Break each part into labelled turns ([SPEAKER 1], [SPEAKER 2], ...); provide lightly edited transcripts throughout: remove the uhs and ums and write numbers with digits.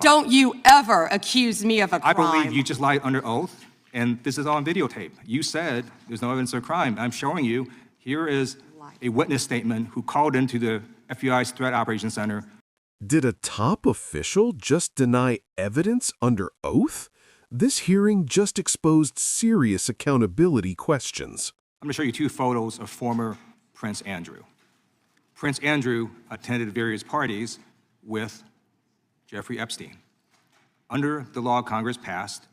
[SPEAKER 1] Don't you ever accuse me of a crime.
[SPEAKER 2] I believe you just lied under oath, and this is on videotape. You said there's no evidence of crime. I'm showing you, here is a witness statement who called into the FBI's Threat Operations Center.
[SPEAKER 3] Did a top official just deny evidence under oath? This hearing just exposed serious accountability questions.
[SPEAKER 2] I'm going to show you two photos of former Prince Andrew. Prince Andrew attended various parties with Jeffrey Epstein. Under the law Congress passed,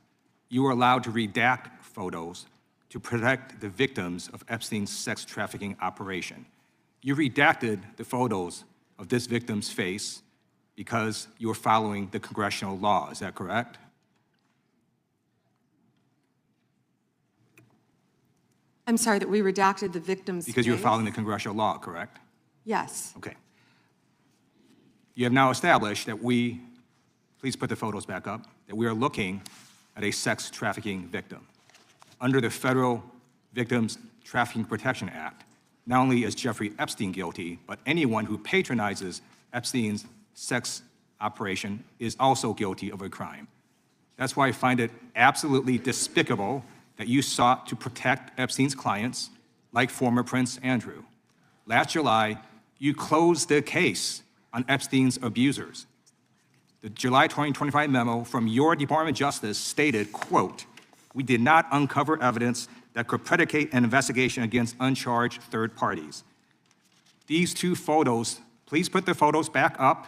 [SPEAKER 2] you were allowed to redact photos to protect the victims of Epstein's sex trafficking operation. You redacted the photos of this victim's face because you were following the congressional law. Is that correct?
[SPEAKER 1] I'm sorry, that we redacted the victim's
[SPEAKER 2] Because you were
[SPEAKER 1] face?
[SPEAKER 2] following the congressional law, correct?
[SPEAKER 1] Yes.
[SPEAKER 2] Okay. You have now established that please put the photos back up, that we are looking at a sex trafficking victim. Under the Federal Victims Trafficking Protection Act, not only is Jeffrey Epstein guilty, but anyone who patronizes Epstein's sex operation is also guilty of a crime. That's why I find it absolutely despicable that you sought to protect Epstein's clients, like former Prince Andrew. Last July, you closed the case on Epstein's abusers. The July 2025 memo from your Department of Justice stated, quote, "We did not uncover evidence that could predicate an investigation against uncharged third parties." These two photos, please put the photos back up.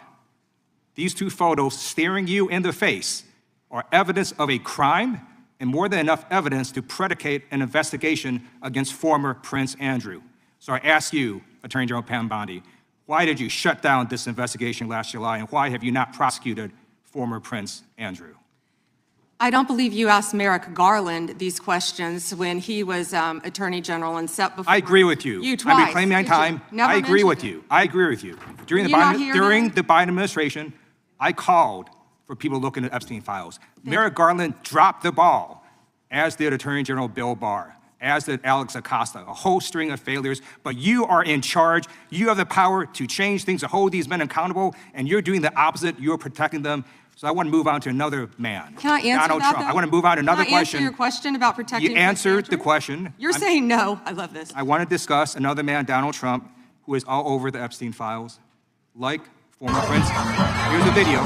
[SPEAKER 2] These two photos staring you in the face are evidence of a crime and more than enough evidence to predicate an investigation against former Prince Andrew. So I ask you, Attorney General Pam Bondi, why did you shut down this investigation last July, and why have you not prosecuted former Prince Andrew?
[SPEAKER 1] I don't believe you asked Merrick Garland these questions when he was Attorney General and set before
[SPEAKER 2] I agree with you.
[SPEAKER 1] You twice.
[SPEAKER 2] I'm reclaiming my time.
[SPEAKER 1] Never
[SPEAKER 2] I agree with
[SPEAKER 1] mentioned
[SPEAKER 2] you. I agree with you. During the Biden administration, I called for people looking at Epstein files. Merrick Garland dropped the ball, as did Attorney General Bill Barr, as did Alex Acosta, a whole string of failures, but you are in charge. You have the power to change things, to hold these men accountable, and you're doing the opposite. You're protecting them. So I want to move on to another man.
[SPEAKER 1] Can I answer
[SPEAKER 2] Donald
[SPEAKER 1] that,
[SPEAKER 2] Trump.
[SPEAKER 1] though?
[SPEAKER 2] I want to move on to another
[SPEAKER 1] Can I
[SPEAKER 2] question.
[SPEAKER 1] answer your question about protecting
[SPEAKER 2] You
[SPEAKER 1] Prince
[SPEAKER 2] answered
[SPEAKER 1] Andrew?
[SPEAKER 2] the question.
[SPEAKER 1] You're saying no. I love this.
[SPEAKER 2] I want to discuss another man, Donald Trump, who is all over the Epstein files, like former Prince. Here's a video.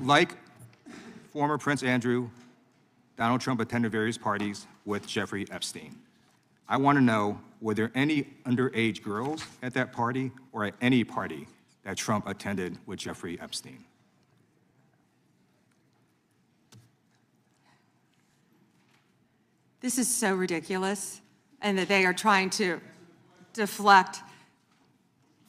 [SPEAKER 2] Like former Prince Andrew, Donald Trump attended various parties with Jeffrey Epstein. I want to know, were there any underage girls at that party or at any party that Trump attended with Jeffrey Epstein?
[SPEAKER 1] This is so ridiculous, and that they are trying to deflect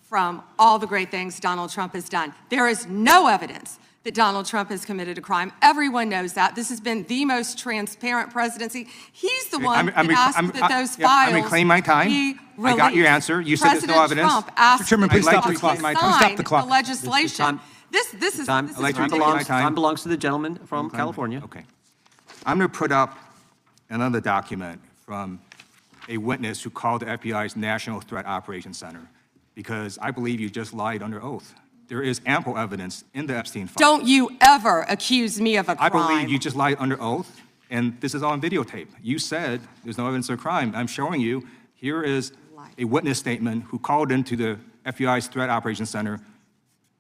[SPEAKER 1] from all the great things Donald Trump has done. There is no evidence that Donald Trump has committed a crime. Everyone knows that. This has been the most transparent presidency. He's the one that asked that those files
[SPEAKER 2] I'm reclaiming my time.
[SPEAKER 1] be released.
[SPEAKER 2] I got your answer. You said there's no evidence.
[SPEAKER 1] President Trump asked
[SPEAKER 4] Chairman, please
[SPEAKER 1] that
[SPEAKER 4] stop the
[SPEAKER 1] he
[SPEAKER 4] clock.
[SPEAKER 1] sign
[SPEAKER 4] Stop the clock.
[SPEAKER 1] the legislation. This is
[SPEAKER 2] I'd like to reclaim my time.
[SPEAKER 5] Time belongs to the gentleman from California.
[SPEAKER 2] Okay. I'm going to put up another document from a witness who called the FBI's National Threat Operations Center, because I believe you just lied under oath. There is ample evidence in the Epstein file.
[SPEAKER 1] Don't you ever accuse me of a crime.
[SPEAKER 2] I believe you just lied under oath, and this is on videotape. You said there's no evidence of crime. I'm showing you, here is a witness statement who called into the FBI's Threat Operations Center.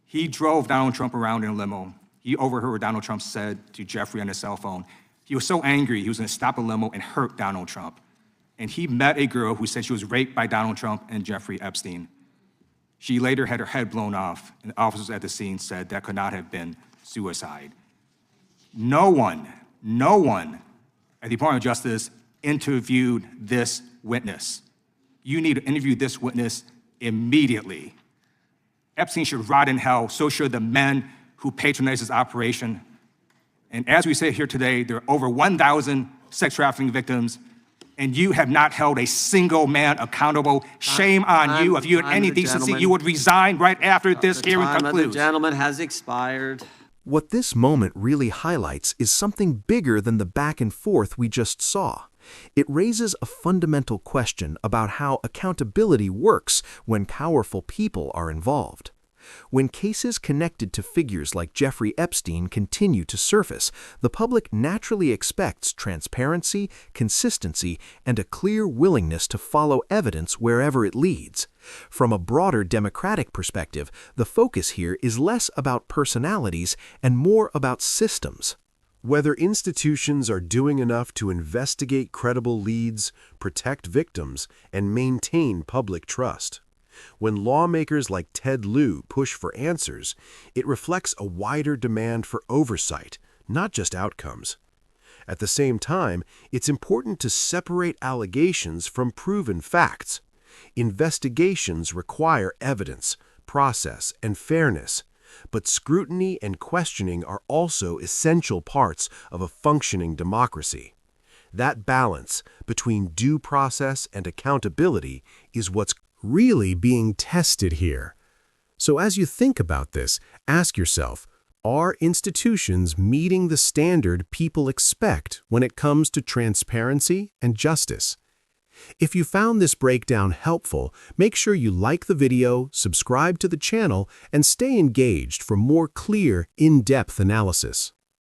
[SPEAKER 2] He drove Donald Trump around in a limo. He overheard what Donald Trump said to Jeffrey on his cell phone. He was so angry, he was gonna stop a limo and hurt Donald Trump. And he met a girl who said she was raped by Donald Trump and Jeffrey Epstein. She later had her head blown off, and officers at the scene said that could not have been suicide. No one at the Department of Justice interviewed this witness. You need to interview this witness immediately. Epstein should rot in hell, so should the men who patronized his operation. And as we say here today, there are over 1,000 sex trafficking victims, and you have not held a single man accountable. Shame on you. If you had any decency, you would resign right after this hearing concludes.
[SPEAKER 5] The gentleman has expired.
[SPEAKER 3] What this moment really highlights is something bigger than the back and forth we just saw. It raises a fundamental question about how accountability works when powerful people are involved. When cases connected to figures like Jeffrey Epstein continue to surface, the public naturally expects transparency, consistency, and a clear willingness to follow evidence wherever it leads. From a broader democratic perspective, the focus here is less about personalities and more about systems.
[SPEAKER 4] Whether institutions are doing enough to investigate credible leads, protect victims, and maintain public trust. When lawmakers like Ted Lieu push for answers, it reflects a wider demand for oversight, not just outcomes. At the same time, it's important to separate allegations from proven facts. Investigations require evidence, process, and fairness, but scrutiny and questioning are also essential parts of a functioning democracy. That balance between due process and accountability is what's really being tested here. So as you think about this, ask yourself, are institutions meeting the standard people expect when it comes to transparency and justice? If you found this breakdown helpful, make sure you like the video, subscribe to the channel, and stay engaged for more clear, in-depth analysis.